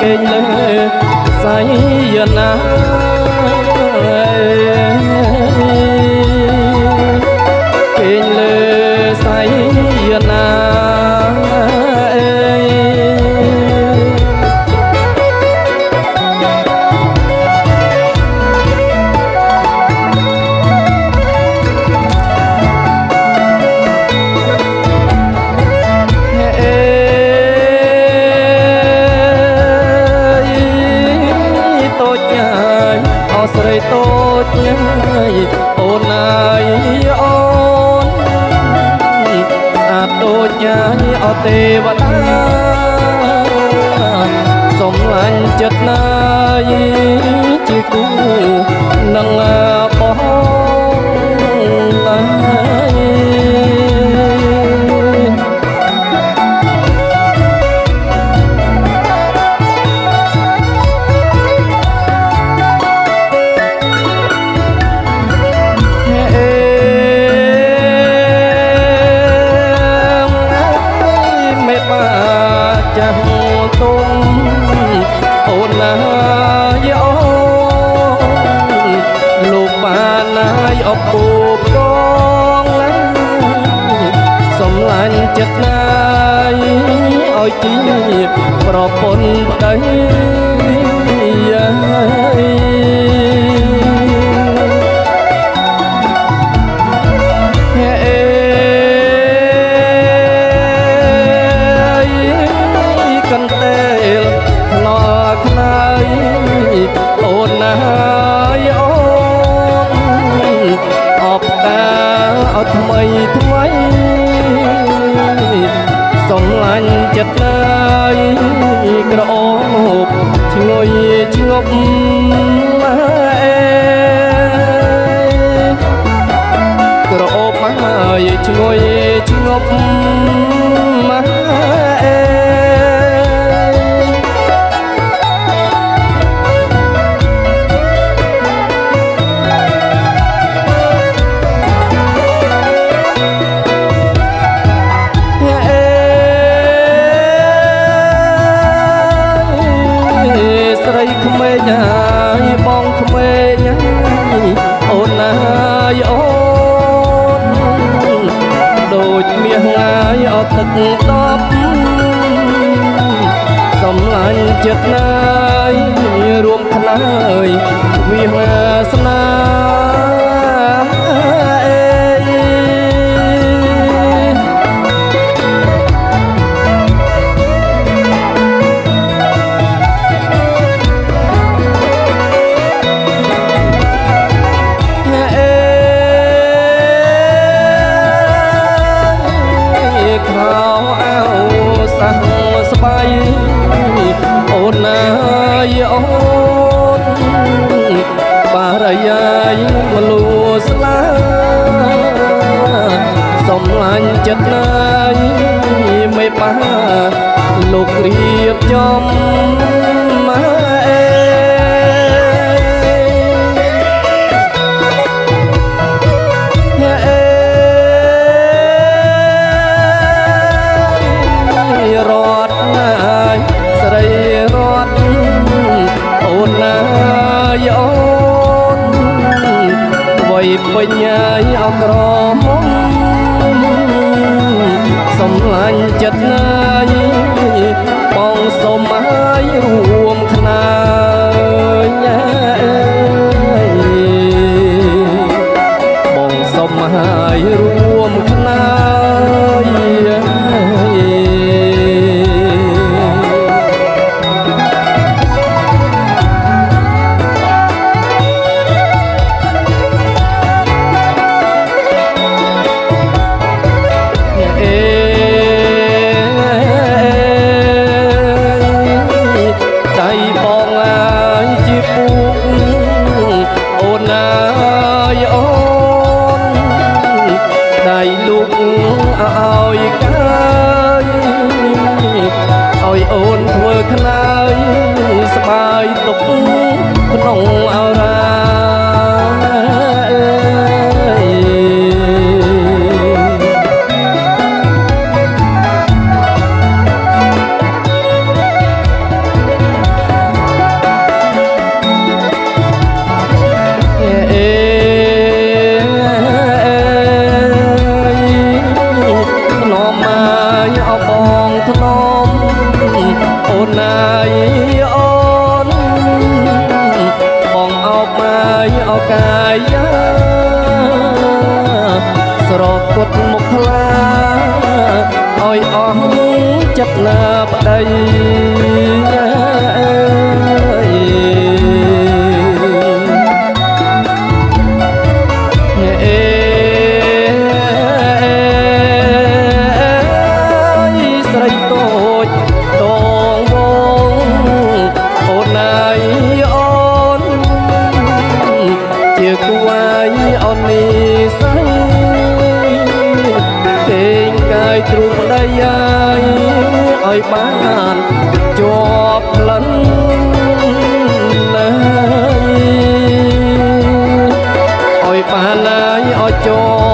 គេលើសៃយណាគេលើសៃយណាស្រីតូចអូនណាយអូនស្អាតដូចញាយអទេវតាសំឡាញ់ចិត្តណាយជាគូនឹងបងណាយចាំទុំអូនណាយអូនលោកបានណាយអបពូកងសំឡាញ់ចិត្តណាយឲ្យទីប្រពន្ធប្តីអូនណាយអូនអបតាអត់ថ្មីថ្មីសំឡាញ់ចិត្តណាយក្រអូបឈ្ងុយឈ្ងប់ក្រអូបមកឈ្ងុយឈ្ងប់មកក្មេងហើយបងក្មេងហើយអូនណាយអូនដូចមាសងាយអត់ទឹកដប់សំឡាញ់ចិត្តណាយរួមខ្នើយវាស្នាស្បៃអូនណាយអូនបារយាយមលូស្លាសំឡាញ់ចិត្តណាយមិនបាលោករៀបចំអូនណាយអូនវ័យពេញហើយអក្រមុំសំឡាញ់ចិត្តណាយបងសុំឲ្យរួមខ្នើយបងសុំឲ្យរួមខ្នើយឲ្យកាយឲ្យអូនធ្វើខ្នើយស្បាយទុកក្នុងអរា ស្រីតូចតងវងអូនណាយអូនជាគួយអូននេះស្រីពេងកាយទ្រូងប្តីឲ្យបានជាប់ផ្លិនណាយឲ្យបានណាយឲ្យជាប់